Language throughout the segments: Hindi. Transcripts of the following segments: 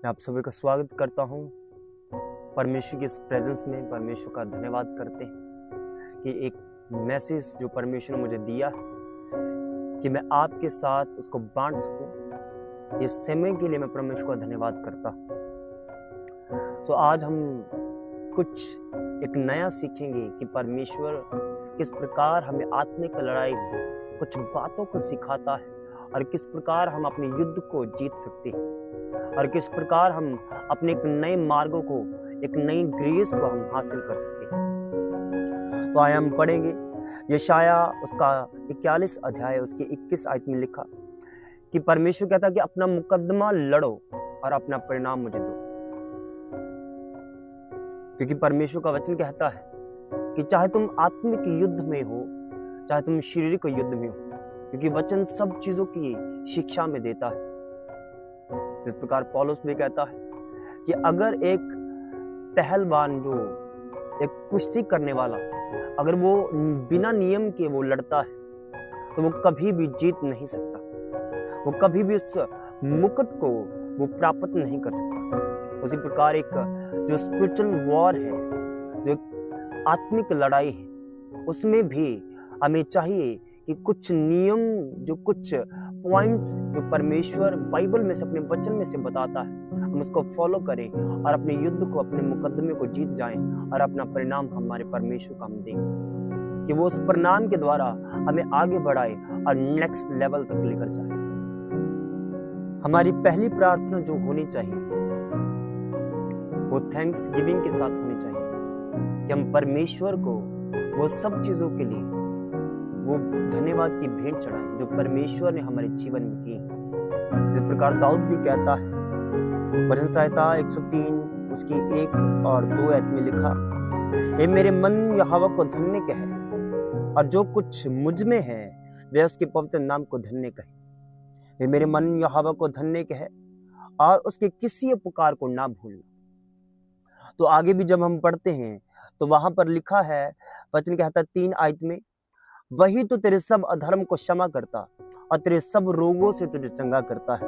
मैं आप सभी का स्वागत करता हूँ परमेश्वर की इस प्रेजेंस में। परमेश्वर का धन्यवाद करते हैं कि एक मैसेज जो परमेश्वर ने मुझे दिया है कि मैं आपके साथ उसको बांट सकूं, इस समय के लिए मैं परमेश्वर का धन्यवाद करता हूँ। तो आज हम कुछ एक नया सीखेंगे कि परमेश्वर किस प्रकार हमें आत्मिक लड़ाई में कुछ बातों को सिखाता है और किस प्रकार हम अपने युद्ध को जीत सकते हैं और किस प्रकार हम अपने एक नए मार्गों को, एक नई ग्रेस को हम हासिल कर सकते हैं। तो आए हम पढ़ेंगे यशाया उसका 41 अध्याय उसके 21 आयत में लिखा कि परमेश्वर कहता है कि अपना मुकदमा लड़ो और अपना परिणाम मुझे दो। क्योंकि परमेश्वर का वचन कहता है कि चाहे तुम आत्मिक युद्ध में हो, चाहे तुम शारीरिक युद्ध में हो, क्योंकि वचन सब चीजों की शिक्षा में देता है। जिस प्रकार पौलुस भी कहता है कि अगर एक पहलवान जो एक कुश्ती करने वाला अगर वो बिना नियम के वो लड़ता है तो वो कभी भी जीत नहीं सकता, वो कभी भी उस मुकुट को वो प्राप्त नहीं कर सकता। उसी प्रकार एक जो स्पिरिचुअल वॉर है, जो आत्मिक लड़ाई है, उसमें भी हमें चाहिए कि कुछ नियम, जो कुछ पॉइंट्स जो परमेश्वर बाइबल में से, अपने वचन में से बताता है, हम उसको फॉलो करें और अपने युद्ध को, अपने मुकदमे को जीत जाएं और अपना परिणाम हमारे परमेश्वर का हम दें कि वो उस परिणाम के द्वारा हमें आगे बढ़ाए और नेक्स्ट लेवल तक लेकर जाए। हमारी पहली प्रार्थना जो होनी चाहिए वो थैंक्स गिविंग के साथ होनी चाहिए कि हम परमेश्वर को वो सब चीजों के लिए वो धन्यवाद की भेंट चढ़ाएं जो परमेश्वर ने हमारे जीवन में की। जिस प्रकार दाऊद भी कहता है, भजन संहिता 103 उसकी 1 और 2 आयत में लिखा, ए मेरे मन यहोवा को धन्य कहे और जो कुछ मुझ में है वे उसके पवित्र नाम को धन्य कहे। ए मेरे मन यहोवा को धन्य कहे और उसके किसी पुकार को ना भूलना। तो आगे भी जब हम पढ़ते हैं तो वहां पर लिखा है, वचन कहता है 3 आयत में, वही तो तेरे सब अधर्म को क्षमा करता और तेरे सब रोगों से तुझे चंगा करता है।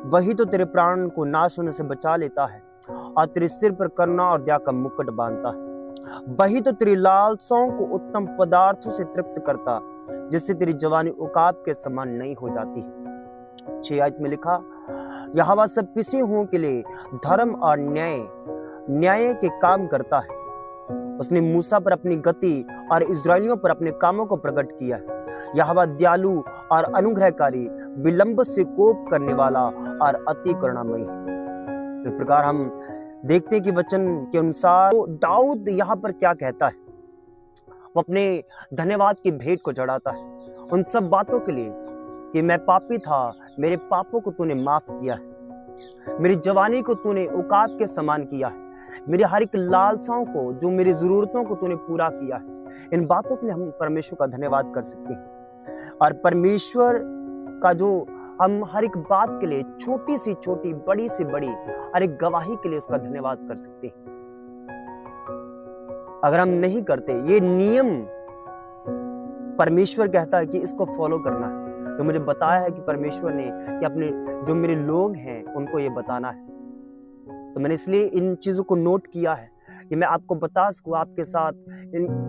वही तो तेरे प्राण को नाश होने से बचा लेता है और तेरे सिर पर करुणा और दया का मुकुट बांधता है। वही तो तेरी लालसाओं को उत्तम पदार्थों से तृप्त करता, जिससे तेरी जवानी उकाब के समान नहीं हो जाती है। 6 आयत में लिखा, यहोवा सब पिसे हुओं के लिए धर्म और न्याय के काम करता है। उसने मूसा पर अपनी गति और इस्राएलियों पर अपने कामों को प्रकट किया है। यहोवा दयालु और अनुग्रहकारी, विलंब से कोप करने वाला और अति करुणामयी है। इस प्रकार हम देखते हैं कि वचन के अनुसार दाऊद यहाँ पर क्या कहता है, वो अपने धन्यवाद की भेंट को चढ़ाता है उन सब बातों के लिए कि मैं पापी था, मेरे पापों को तूने माफ किया है, मेरी जवानी को तूने उकाब के समान किया है, मेरी हर एक लालसाओं को, जो मेरी जरूरतों को तूने पूरा किया है। इन बातों के लिए हम परमेश्वर का धन्यवाद कर सकते हैं और परमेश्वर का जो हम हर एक बात के लिए, छोटी से छोटी, बड़ी से बड़ी हर एक गवाही के लिए उसका धन्यवाद कर सकते हैं। अगर हम नहीं करते ये नियम, परमेश्वर कहता है कि इसको फॉलो करना है, तो मुझे बताया है कि परमेश्वर ने कि अपने जो मेरे लोग हैं उनको ये बताना है। तो मैंने इसलिए इन चीजों को नोट किया है कि मैं आपको बता सकूं, आपके साथ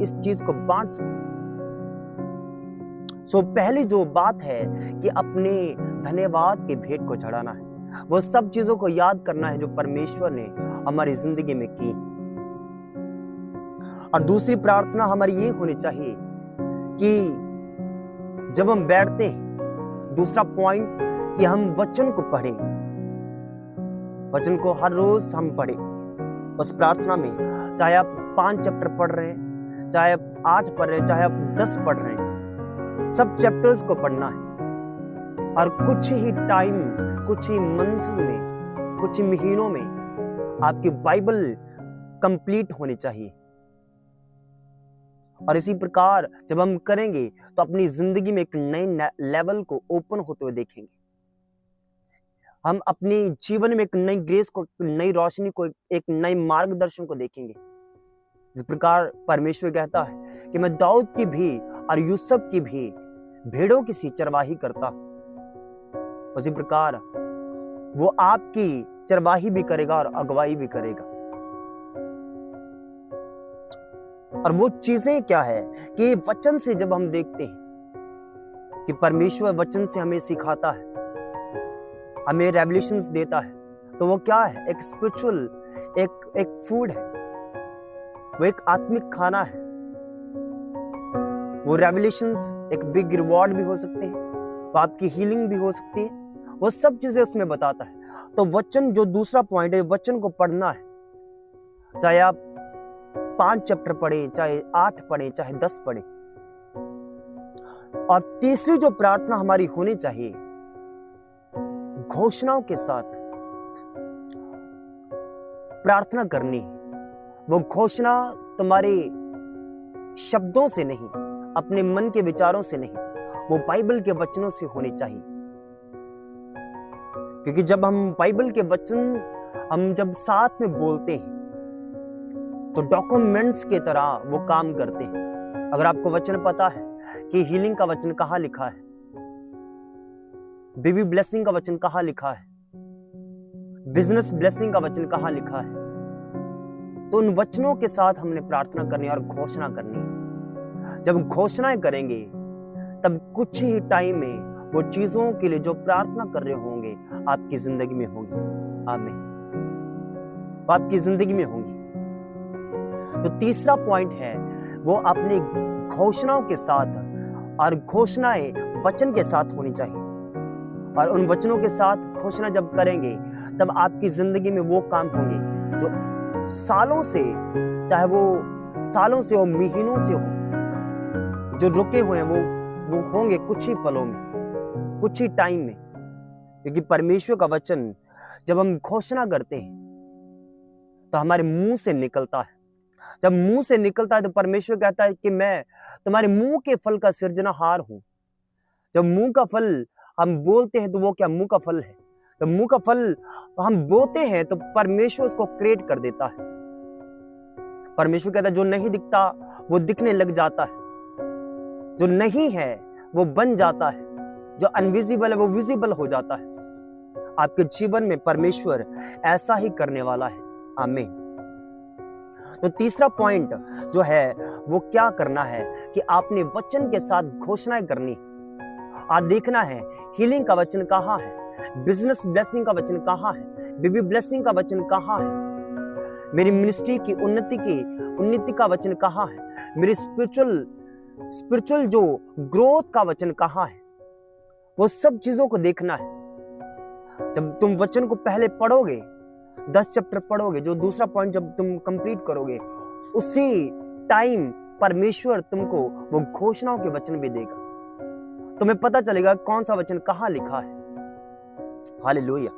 इस चीज को बांट सकूं। पहली जो बात है कि अपने धन्यवाद के भेंट को चढ़ाना है, वो सब चीजों को याद करना है जो परमेश्वर ने हमारी जिंदगी में की। और दूसरी प्रार्थना हमारी ये होनी चाहिए कि जब हम बैठते हैं, दूसरा पॉइंट कि हम वचन को पढ़ें, वचन को हर रोज हम पढ़ें। उस प्रार्थना में चाहे आप 5 चैप्टर पढ़ रहे हैं, चाहे आप 8 पढ़ रहे हैं, चाहे आप 10 पढ़ रहे हैं, सब चैप्टर्स को पढ़ना है और कुछ ही टाइम, कुछ ही मंथ्स में, कुछ ही महीनों में आपकी बाइबल कंप्लीट होनी चाहिए। और इसी प्रकार जब हम करेंगे तो अपनी जिंदगी में एक नए लेवल को ओपन होते हुए देखेंगे। हम अपने जीवन में एक नई ग्रेस को, नई रोशनी को, एक नए मार्गदर्शन को देखेंगे। जिस प्रकार परमेश्वर कहता है कि मैं दाऊद की भी और यूसुफ की भी भेड़ों की सी चरवाही करता, उसी प्रकार वो आपकी चरवाही भी करेगा और अगुवाई भी करेगा। और वो चीजें क्या है कि वचन से जब हम देखते हैं कि परमेश्वर वचन से हमें सिखाता है, हमें रेवलेशंस देता है, तो वो क्या है? एक स्पिरिचुअल एक फूड है, वो एक आत्मिक खाना है। वो रेवलेशंस एक बिग रिवॉर्ड भी हो सकते हैं, वो आपकी हीलिंग भी हो सकती है, वो सब चीजें उसमें बताता है। तो वचन जो दूसरा पॉइंट है, वचन को पढ़ना है, चाहे आप 5 चैप्टर पढ़े, चाहे 8 पढ़े, चाहे 10 पढ़े। और तीसरी जो प्रार्थना हमारी होनी चाहिए, घोषणाओं के साथ प्रार्थना करनी। वो घोषणा तुम्हारे शब्दों से नहीं, अपने मन के विचारों से नहीं, वो बाइबल के वचनों से होनी चाहिए। क्योंकि जब हम बाइबल के वचन हम जब साथ में बोलते हैं तो डॉक्यूमेंट्स के तरह वो काम करते हैं। अगर आपको वचन पता है कि हीलिंग का वचन कहाँ लिखा है, बेबी ब्लेसिंग का वचन कहाँ लिखा है, बिजनेस ब्लेसिंग का वचन कहाँ लिखा है, तो उन वचनों के साथ हमने प्रार्थना करनी और घोषणा करनी है। जब घोषणाएं करेंगे तब कुछ ही टाइम में वो चीजों के लिए जो प्रार्थना कर रहे होंगे आपकी जिंदगी में होंगी। आमीन, आपकी जिंदगी में होंगी। तो तीसरा पॉइंट है वो अपनी घोषणाओं के साथ, और घोषणाएं वचन के साथ होनी चाहिए। और उन वचनों के साथ घोषणा जब करेंगे तब आपकी जिंदगी में वो काम होंगे जो सालों से, चाहे वो सालों से हो, महीनों से हो, जो रुके हुए हैं वो होंगे कुछ ही पलों में, कुछ ही टाइम में। क्योंकि परमेश्वर का वचन जब हम घोषणा करते हैं तो हमारे मुंह से निकलता है। जब मुंह से निकलता है तो परमेश्वर कहता है कि मैं तुम्हारे मुंह के फल का सृजनहार हूं। जब मुंह का फल हम बोलते हैं तो वो क्या? मुंह का फल है। जब मुंह का फल हम बोते हैं तो परमेश्वर उसको क्रिएट कर देता है। परमेश्वर कहता है जो नहीं दिखता वो दिखने लग जाता है, जो नहीं है वो बन जाता है, जो अनविजिबल है वो विजिबल हो जाता है। आपके जीवन में परमेश्वर ऐसा ही करने वाला है। आमीन। तो तीसरा पॉइंट जो है वो क्या करना है कि आपने वचन के साथ घोषणाएं करनी। आज देखना है हीलिंग का वचन कहाँ है, बिजनेस ब्लेसिंग का वचन कहाँ है, बेबी ब्लेसिंग का वचन कहाँ है, मेरी मिनिस्ट्री की उन्नति का वचन कहाँ है, मेरी स्पिरिचुअल जो ग्रोथ का वचन कहाँ है। वो सब चीजों को देखना है। जब तुम वचन को पहले पढ़ोगे, 10 चैप्टर पढ़ोगे, जो दूसरा पॉइंट जब तुम कंप्लीट करोगे, उसी टाइम परमेश्वर तुमको वो घोषणाओं के वचन भी देगा। तुम्हें पता चलेगा कौन सा वचन कहाँ लिखा है। हालेलुया।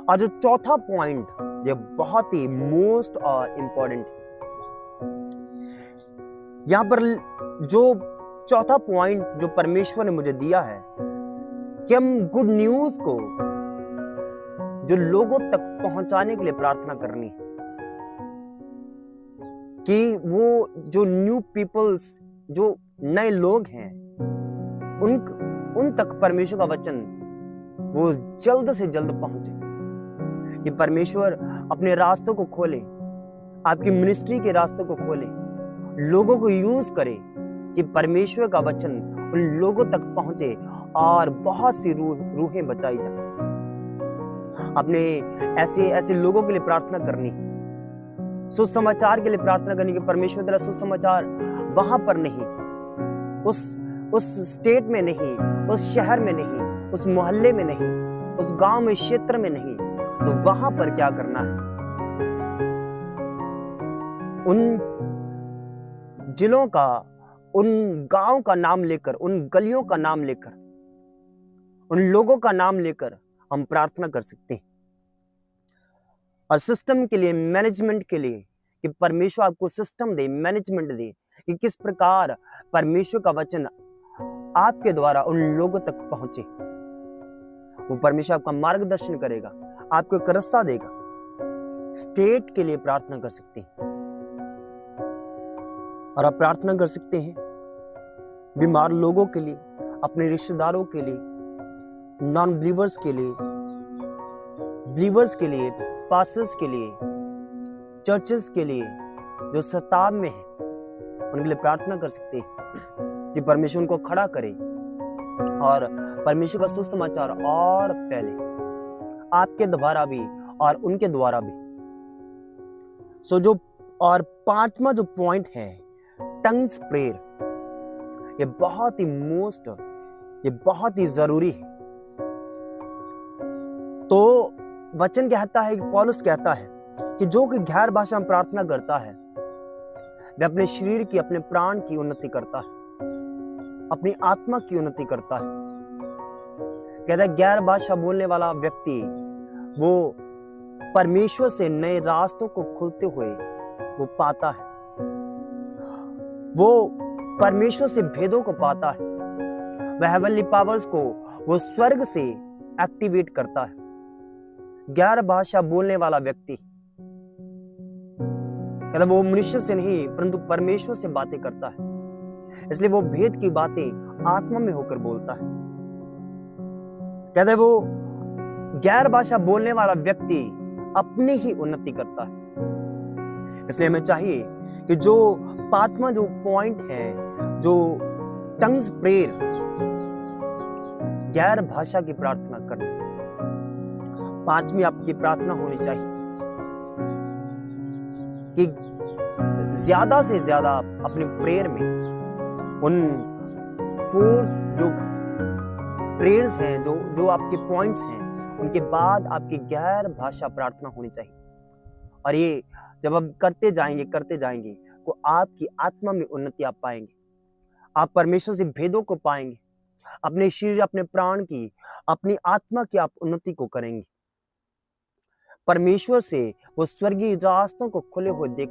और जो चौथा पॉइंट ये बहुत ही मोस्ट और इंपॉर्टेंट है। यहां पर जो चौथा पॉइंट जो परमेश्वर ने मुझे दिया है कि हम गुड न्यूज को जो लोगों तक पहुंचाने के लिए प्रार्थना करनी है, कि वो जो न्यू पीपल्स, जो नए लोग हैं, उन तक परमेश्वर का वचन वो जल्द से जल्द पहुंचे। कि परमेश्वर अपने रास्तों को खोले, आपकी मिनिस्ट्री के रास्तों को खोले, लोगों को यूज करे कि परमेश्वर का वचन उन लोगों तक पहुंचे और बहुत सी रूहें बचाई जाए। अपने ऐसे लोगों के लिए प्रार्थना करनी, सुसमाचार के लिए प्रार्थना करनी कि परमेश्वर तेरा सुसमाचार वहां पर नहीं, उस स्टेट में नहीं, उस शहर में नहीं, उस मोहल्ले में नहीं, उस गांव में, क्षेत्र में नहीं, तो वहां पर क्या करना है? उन जिलों का, उन गांव का नाम लेकर, उन गलियों का नाम लेकर, उन लोगों का नाम लेकर हम प्रार्थना कर सकते हैं। और सिस्टम के लिए, मैनेजमेंट के लिए, कि परमेश्वर आपको सिस्टम दे, मैनेजमेंट दे कि किस प्रकार परमेश्वर का वचन आपके द्वारा उन लोगों तक पहुंचे। वो परमेश्वर आपका मार्गदर्शन करेगा, आपको एक रास्ता देगा। स्टेट के लिए प्रार्थना कर सकते हैं, और आप प्रार्थना कर सकते हैं बीमार लोगों के लिए, अपने रिश्तेदारों के लिए, नॉन बिलीवर्स के लिए, बिलीवर्स के लिए, पास्टर्स के लिए, चर्चेस के लिए जो सताव में है, उनके लिए प्रार्थना कर सकते हैं कि परमेश्वर उनको खड़ा करे और परमेश्वर का सुसमाचार और फैले, आपके द्वारा भी और उनके द्वारा भी। सो जो और पांचवा जो पॉइंट है, टंग्स प्रेयर, ये बहुत ही जरूरी है। तो वचन कहता है, पौलुस कहता है कि जो कि गैर भाषा में प्रार्थना करता है वह अपने शरीर की, अपने प्राण की उन्नति करता है, अपनी आत्मा की उन्नति करता है। कहता है गैर भाषा बोलने वाला व्यक्ति वो परमेश्वर से नए रास्तों को खुलते हुए वो पाता है, वो परमेश्वर से भेदों को पाता है, वह हेवनली पावर्स को वो स्वर्ग से एक्टिवेट करता है। गैर भाषा बोलने वाला व्यक्ति कहता वो मनुष्य से नहीं परंतु परमेश्वर से बातें करता है, इसलिए वो भेद की बातें आत्मा में होकर बोलता है। कहता है वो गैर भाषा बोलने वाला व्यक्ति अपनी ही उन्नति करता है। इसलिए हमें चाहिए कि जो पांचवा जो पॉइंट है, जो टंग्स प्रेयर, गैर भाषा की प्रार्थना करना, पांचवी आपकी प्रार्थना होनी चाहिए कि ज्यादा से ज्यादा आप अपने प्रेयर में उन फोर्स जो प्रेयर्स हैं, जो आपके पॉइंट्स हैं, उनके बाद आपकी गैर भाषा प्रार्थना होनी चाहिए। और ये जब आप करते जाएंगे तो आपकी आत्मा में उन्नति आप पाएंगे, आप परमेश्वर से भेदों को पाएंगे, अपने शरीर, अपने प्राण की, अपनी आत्मा की आप उन्नति को करेंगे। परमेश्वर से वो स्वर्गीय रास्तों को खुले हुए देख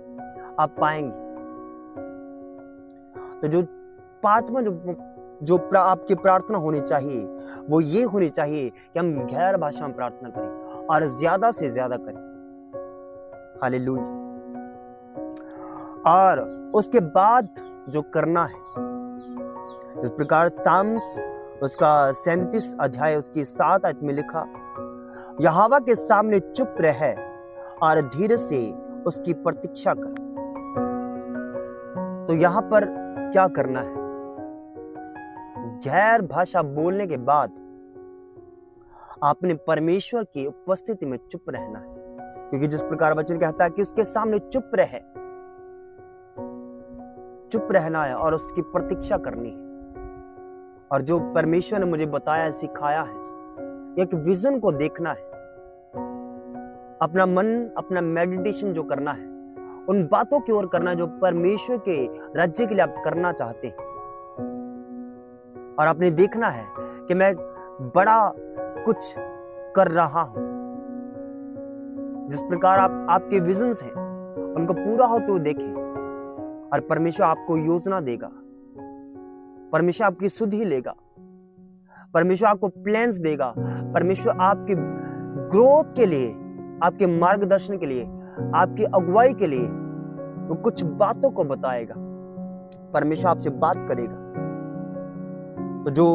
आप पाएंगे। तो जो पांचवा जो आपकी प्रार्थना होनी चाहिए वो ये होनी चाहिए कि हम गैर भाषा में प्रार्थना करें और ज्यादा से ज्यादा करें। हालेलुया। और उसके बाद जो करना है, इस प्रकार साम्स उसका 37 अध्याय उसकी 7 आयत में लिखा, यहोवा के सामने चुप रह और धीरे से उसकी प्रतीक्षा कर। तो यहां पर क्या करना है? गैर भाषा बोलने के बाद आपने परमेश्वर की उपस्थिति में चुप रहना है, क्योंकि जिस प्रकार वचन कहता है कि उसके सामने चुप रहना है और उसकी प्रतीक्षा करनी है। और जो परमेश्वर ने मुझे बताया, सिखाया है, एक विजन को देखना है, अपना मन, अपना मेडिटेशन जो करना है, उन बातों की ओर करना जो परमेश्वर के राज्य के लिए आप करना चाहते हैं। और आपने देखना है कि मैं बड़ा कुछ कर रहा हूं। जिस प्रकार आपके विजन्स हैं उनको पूरा होते हुए देखें, और परमेश्वर आपको योजना देगा, परमेश्वर आपकी सुधि लेगा, परमेश्वर आपको प्लान्स देगा, परमेश्वर आपके ग्रोथ के लिए, आपके मार्गदर्शन के लिए, आपकी अगुवाई के लिए वो कुछ बातों को बताएगा, परमेश्वर आपसे बात करेगा। तो जो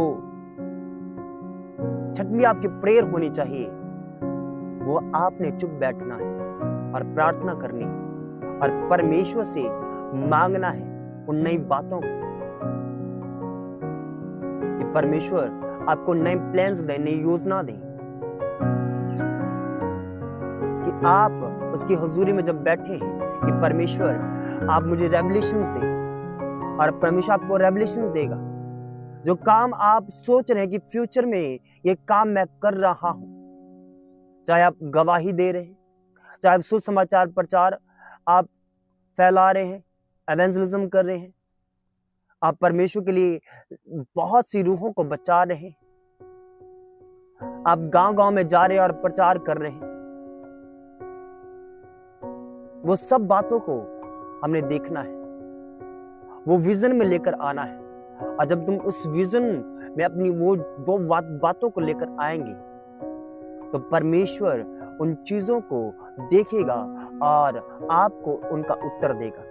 छठवीं आपकी प्रेयर होनी चाहिए वो आपने चुप बैठना है और प्रार्थना करनी है और परमेश्वर से मांगना है उन नई बातों को, कि परमेश्वर आपको नए प्लान्स दे, नई योजना दे, कि आप उसकी हुजूरी में जब बैठे हैं कि परमेश्वर आप मुझे रेवलेशंस दे, और परमेश्वर आपको रेवलेशंस देगा। जो काम आप सोच रहे हैं कि फ्यूचर में ये काम मैं कर रहा हूं, चाहे आप गवाही दे रहे हैं, चाहे आप सुसमाचार प्रचार आप फैला रहे हैं, एवेंजलिज्म कर रहे हैं, आप परमेश्वर के लिए बहुत सी रूहों को बचा रहे हैं, आप गांव-गांव में जा रहे हैं और प्रचार कर रहे हैं, वो सब बातों को हमने देखना है, वो विजन में लेकर आना है। और जब तुम उस विजन में अपनी वो बातों को लेकर आएंगे तो परमेश्वर उन चीजों को देखेगा और आपको उनका उत्तर देगा,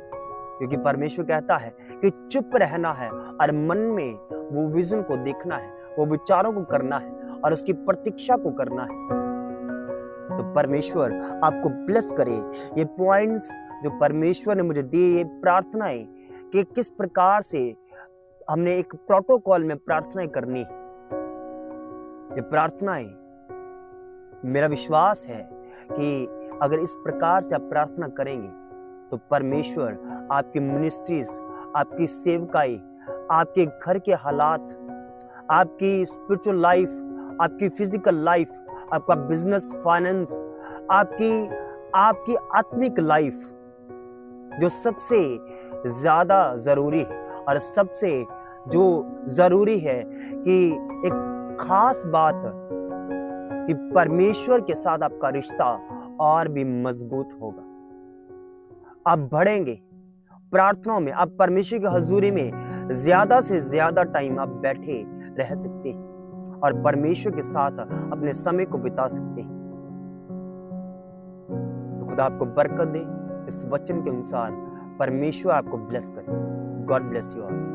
क्योंकि परमेश्वर कहता है कि चुप रहना है और मन में वो विजन को देखना है, वो विचारों को करना है और उसकी प्रतीक्षा को करना है। तो परमेश्वर आपको ब्लेस करे। ये पॉइंट्स जो परमेश्वर ने मुझे दिए, ये प्रार्थनाएं कि किस प्रकार से हमने एक प्रोटोकॉल में प्रार्थनाएं करनी, ये प्रार्थनाएं मेरा विश्वास है कि अगर इस प्रकार से आप प्रार्थना करेंगे तो परमेश्वर आपकी मिनिस्ट्रीज, आपकी सेवकाई, आपके घर के हालात, आपकी स्पिरिचुअल लाइफ, आपकी फिजिकल लाइफ, आपका बिजनेस, फाइनेंस, आपकी आत्मिक लाइफ, जो सबसे ज्यादा जरूरी है और सबसे जो जरूरी है कि एक खास बात कि परमेश्वर के साथ आपका रिश्ता और भी मजबूत होगा। आप बढ़ेंगे प्रार्थनाओं में, आप परमेश्वर की हजूरी में ज्यादा से ज्यादा टाइम आप बैठे रह सकते हैं और परमेश्वर के साथ अपने समय को बिता सकते हैं। तो खुदा आपको बरकत दे। इस वचन के अनुसार परमेश्वर आपको ब्लेस करे। God bless you all.